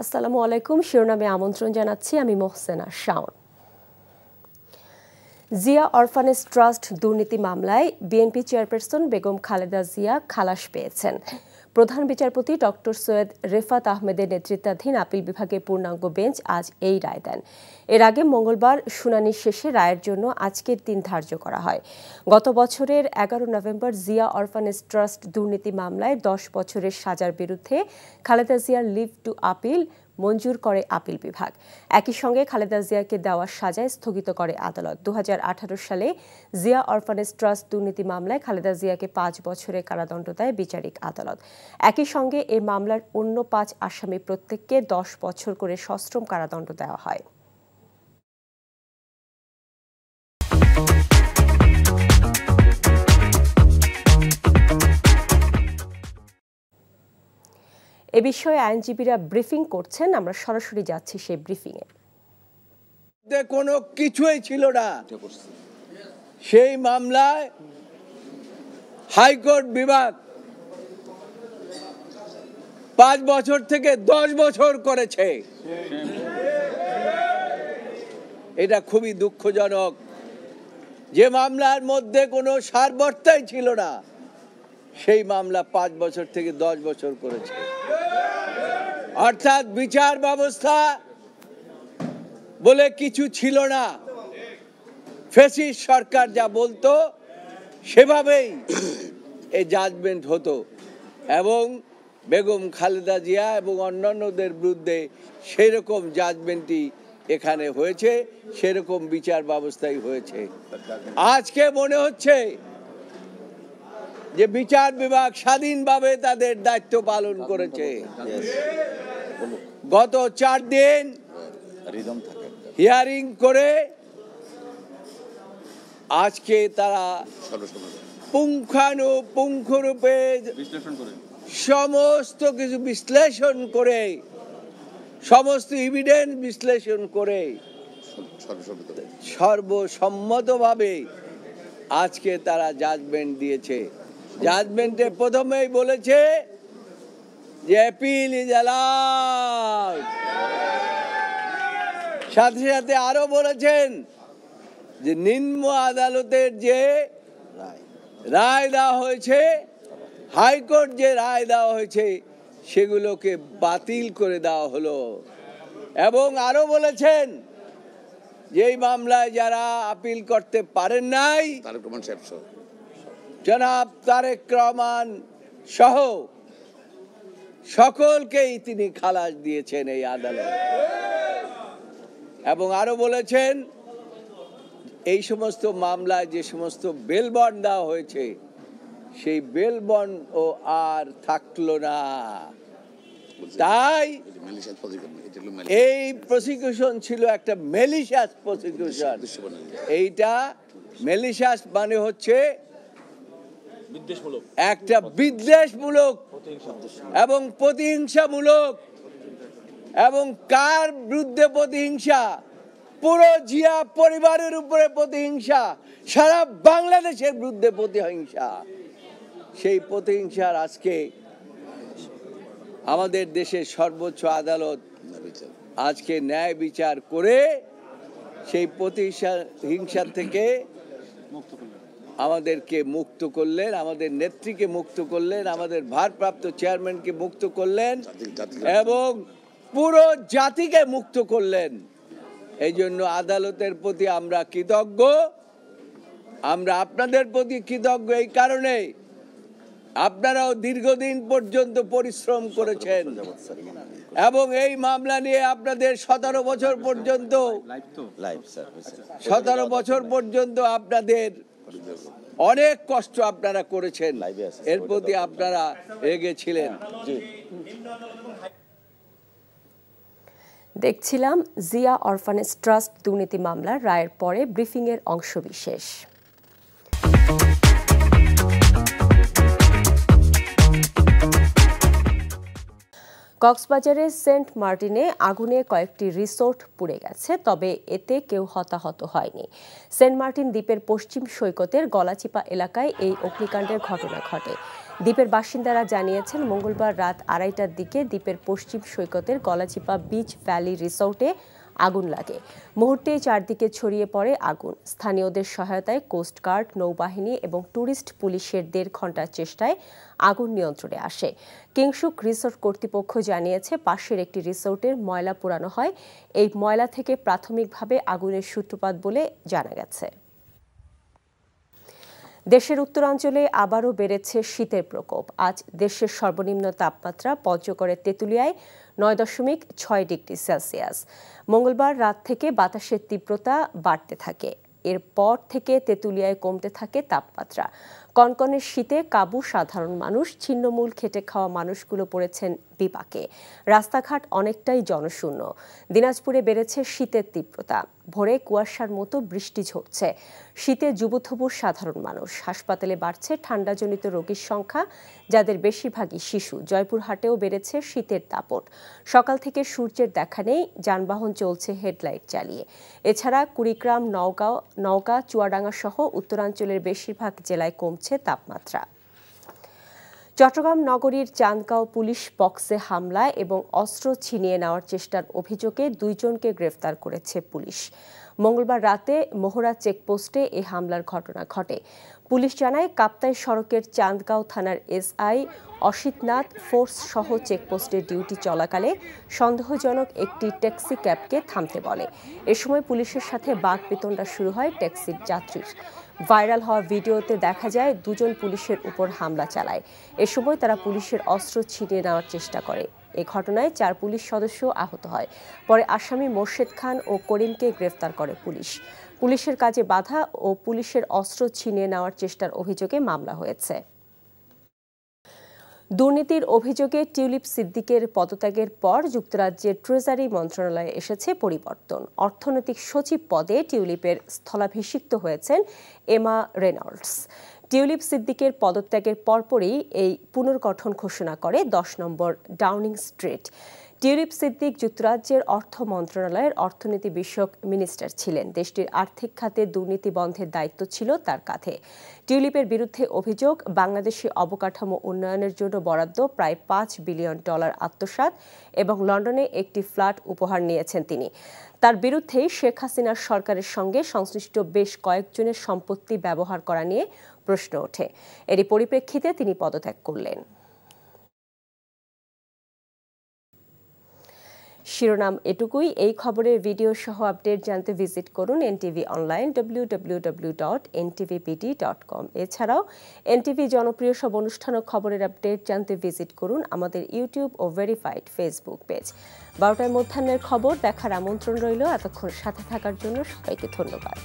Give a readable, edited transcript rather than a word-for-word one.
আসসালামু আলাইকুম। শিরোনামে আমন্ত্রণ জানাচ্ছি আমি মোহসেনা শাওন। জিয়া অরফানেজ ট্রাস্ট দুর্নীতি মামলায় বিএনপি চেয়ারপারসন বেগম খালেদা জিয়া খালাস পেয়েছেন। প্রধান বিচারপতি ডক্টর সৈয়দ রেফাত আহমেদের নেতৃত্বাধীন আপিল বিভাগের পূর্ণাঙ্গ বেঞ্চ আজ এই রায় দেন। এর আগে মঙ্গলবার শুনানি শেষে রায়ের জন্য আজকের দিন ধার্য করা হয়। গত বছরের 11 নভেম্বর জিয়া অরফানেজ ট্রাস্ট দুর্নীতি মামলায় 10 বছরের সাজার বিরুদ্ধে খালেদা জিয়ার লিভ টু আপিল মঞ্জুর করে আপিল বিভাগ। একই সঙ্গে খালেদা জিয়াকে দেওয়া সাজায় স্থগিত করে আদালত। 2018 সালে জিয়া অরফানেজ ট্রাস্ট দুর্নীতি মামলায় খালেদা জিয়াকে 5 বছরের কারাদণ্ড দেয় বিচারিক আদালত। একই সঙ্গে এই মামলার অন্য 5 আসামি প্রত্যেককে 10 বছর করে সশ্রম কারাদণ্ড দেওয়া হয়। এ বিষয়ে আইনজীবীরা ব্রিফিং করছেন, আমরা সরাসরি যাচ্ছি সেই ব্রিফিংয়ে। কোনো কিছুই ছিল না সেই মামলায়। হাইকোর্ট বিভাগ 5 বছর থেকে 10 বছর করেছে। এটা খুবই দুঃখজনক যে মামলার মধ্যে কোনো সারবর্তাই ছিল না, সেই মামলা 5 বছর থেকে 10 বছর করেছে। অর্থাৎ বিচার ব্যবস্থা বলে কিছু ছিল না। ফ্যাসিস্ট সরকার যা বলতো সেভাবেই এই জাজমেন্ট হতো এবং বেগম খালেদা জিয়া এবং অন্যান্যদের বিরুদ্ধে সেরকম জাজমেন্টই এখানে হয়েছে, সেরকম বিচার ব্যবস্থাই হয়েছে। আজকে মনে হচ্ছে যে বিচার বিভাগ স্বাধীনভাবে তাদের দায়িত্ব পালন করেছে। গত 4 দিন হিয়ারিং করে আজকে তারা পুঙ্খানুপুঙ্খরূপে সমস্ত কিছু বিশ্লেষণ করে, সমস্ত এভিডেন্স বিশ্লেষণ করে সর্বসম্মতভাবে আজকে তারা জাজমেন্ট দিয়েছে। জাজমেন্টে প্রথমেই বলেছে যে অ্যাপিল ইজ অ্যালাউড। সাথে সাথে আরো বলেছেন যে নিম্ন আদালতের যে রায় দেওয়া হয়েছে, হাইকোর্ট যে রায় দেওয়া হয়েছে সেগুলোকে বাতিল করে দেওয়া হলো। এবং আরো বলেছেন যে এই মামলায় যারা আপিল করতে পারেন নাই, জনাব তারেক রহমান সহ সকলকেই তিনি খালাস দিয়েছেন এই আদালত। এবং আরো বলেছেন এই সমস্ত মামলায় যে সমস্ত বেল বন্ড দেওয়া হয়েছে সেই বেল বন্ড ও আর থাকলো না। তাই এই প্রসিকিউশন ছিল একটা ম্যালিশিয়াস প্রসিকিউশন। এইটা ম্যালিশিয়াস মানে হচ্ছে একটা বিদ্বেষমূলক এবং প্রতিহিংসামূলক। এবং কার বিরুদ্ধে প্রতিহিংসা? পুরো জিয়া পরিবারের উপরে প্রতিহিংসা, সারা বাংলাদেশের বিরুদ্ধে প্রতিহিংসা। সেই প্রতিহিংসার আজকে আমাদের দেশের সর্বোচ্চ আদালত আজকে ন্যায় বিচার করে সেই প্রতিহিংসা থেকে আমাদেরকে মুক্ত করলেন, আমাদের নেত্রীকে মুক্ত করলেন, আমাদের ভারপ্রাপ্ত চেয়ারম্যানকে মুক্ত করলেন এবং পুরো জাতিকে মুক্ত করলেন। এই জন্য আদালতের প্রতি আমরা কৃতজ্ঞ। আমরা আপনাদের প্রতি কৃতজ্ঞ এই কারণে আপনারাও দীর্ঘদিন পর্যন্ত পরিশ্রম করেছেন এবং এই মামলা নিয়ে আপনাদের 17 বছর পর্যন্ত আপনাদের অনেক কষ্ট আপনারা করেছেন। এর প্রতি আপনারা রেগেছিলেন। দেখছিলাম জিয়া অরফানেজ ট্রাস্ট দুর্নীতি মামলার রায়ের পরে ব্রিফিংয়ের অংশবিশেষ। কক্সবাজারের সেন্ট মার্টিনে আগুনে কয়েকটি রিসোর্ট পুড়ে গেছে, তবে এতে কেউ হতাহত হয়নি। সেন্ট মার্টিন দ্বীপের পশ্চিম সৈকতের গলাচিপা এলাকায় এই অগ্নিকাণ্ডের ঘটনা ঘটে। দ্বীপের বাসিন্দারা জানিয়েছেন, মঙ্গলবার রাত 2:30টার দিকে দ্বীপের পশ্চিম সৈকতের গলাচিপা বিচ ভ্যালি রিসোর্টে আগুন লাগে। মুহূর্তেই চারদিকে ছড়িয়ে পড়ে আগুন। স্থানীয়দের সহায়তায় কোস্টগার্ড, নৌবাহিনী এবং ট্যুরিস্ট পুলিশের 1.5 ঘণ্টার চেষ্টায় আগুন নিয়ন্ত্রণে আসে। কিংসুক রিসোর্ট কর্তৃপক্ষ জানিয়েছে, পাশের একটি রিসোর্টের ময়লা পোড়ানো হয়। এই ময়লা থেকে প্রাথমিকভাবে আগুনের সূত্রপাত বলে জানা গেছে। দেশের উত্তরাঞ্চলে আবারও বেড়েছে শীতের প্রকোপ। আজ দেশের সর্বনিম্ন তাপমাত্রা পঞ্চগড়ের তেঁতুলিয়ায় 9.6 ডিগ্রি সেলসিয়াস। মঙ্গলবার রাত থেকে বাতাসের তীব্রতা বাড়তে থাকে। এরপর থেকে তেঁতুলিয়ায় কমতে থাকে তাপমাত্রা। কনকনের শীতে কাবু সাধারণ মানুষ। ছিন্নমূল খেটে খাওয়া মানুষগুলো পড়েছেন বিপাকে। রাস্তাঘাট অনেকটাই জনশূন্য। দিনাজপুরে বেড়েছে শীতের তীব্রতা। ভোরে কুয়াশার মতো বৃষ্টি ঝরছে। শীতে যুবথবুর সাধারণ মানুষ। হাসপাতালে বাড়ছে ঠান্ডাজনিত রোগীর সংখ্যা, যাদের বেশিরভাগই শিশু। জয়পুরহাটেও বেড়েছে শীতের দাপট। সকাল থেকে সূর্যের দেখা নেই, যানবাহন চলছে হেডলাইট জ্বালিয়ে। এছাড়া কুড়িগ্রাম, নওগাঁ, চুয়াডাঙ্গা সহ উত্তরাঞ্চলের বেশিরভাগ জেলায় কমছে তাপমাত্রা। চট্টগ্রাম নগরীর চান্দগাঁও পুলিশ বক্সে হামলা এবং অস্ত্র ছিনিয়ে নেওয়ার চেষ্টার অভিযোগে 2 জনকে গ্রেফতার করেছে পুলিশ। মঙ্গলবার রাতে মোহরা চেকপোস্টে এই হামলার ঘটনা ঘটে। পুলিশ জানায়, কাপ্তাই সড়কের চান্দগাঁও থানার এসআই অসিতনাথ ফোর্স সহ চেকপোস্টের ডিউটি চলাকালে সন্দেহজনক একটি ট্যাক্সি ক্যাবকে থামতে বলে। এ সময় পুলিশের সাথে বাকবিতণ্ডা শুরু হয় ট্যাক্সির যাত্রীর। ভাইরাল হওয়া ভিডিওতে দেখা যায় 2 জন পুলিশের উপর হামলা চালায়। এ সময় তারা পুলিশের অস্ত্র ছিনিয়ে নেওয়ার চেষ্টা করে। এ ঘটনায় 4 পুলিশ সদস্য আহত হয়। পরে আসামি মোর্শেদ খান ও করিমকে গ্রেফতার করে পুলিশ। পুলিশের কাজে বাধা ও পুলিশের অস্ত্র ছিনিয়ে নেওয়ার চেষ্টার অভিযোগে মামলা হয়েছে। দুর্নীতির অভিযোগে টিউলিপ সিদ্দিকের পদত্যাগের পর যুক্তরাজ্যের ট্রেজারি মন্ত্রণালয়ে এসেছে পরিবর্তন। অর্থনৈতিক সচিব পদে টিউলিপের স্থলাভিষিক্ত হয়েছেন এমা রেনল্ডস। টিউলিপ সিদ্দিকের পদত্যাগের পরপরই এই পুনর্গঠন ঘোষণা করে 10 নম্বর ডাউনিং স্ট্রিট। টিউলিপ সিদ্দিক যুক্তরাজ্যের অর্থ মন্ত্রণালয়ের অর্থনীতি বিষয়ক মিনিস্টার ছিলেন। দেশটির আর্থিক খাতে দুর্নীতি বন্ধের দায়িত্ব ছিল তার কাঁধে। টিউলিপের বিরুদ্ধে অভিযোগ, বাংলাদেশে অবকাঠামো উন্নয়নের জন্য বরাদ্দ প্রায় $5 বিলিয়ন আত্মসাৎ এবং লন্ডনে একটি ফ্ল্যাট উপহার নিয়েছেন তিনি। তার বিরুদ্ধেই শেখ হাসিনার সরকারের সঙ্গে সংশ্লিষ্ট বেশ কয়েকজনের সম্পত্তি ব্যবহার করা নিয়ে প্রশ্ন ওঠে। এরই পরিপ্রেক্ষিতে তিনি পদত্যাগ করলেন। শিরোনাম এটুকুই। এই খবরের ভিডিও সহ আপডেট জানতে ভিজিট করুন এনটিভি অনলাইন www.ntvpd.com। এছাড়াও এনটিভি জনপ্রিয় সব অনুষ্ঠান ও খবরের আপডেট জানতে ভিজিট করুন আমাদের ইউটিউব ও ভেরিফাইড ফেসবুক পেজ। 12টায় মধ্যাহ্নের খবর দেখার আমন্ত্রণ রইল। এতক্ষণ সাথে থাকার জন্য সবাইকে ধন্যবাদ।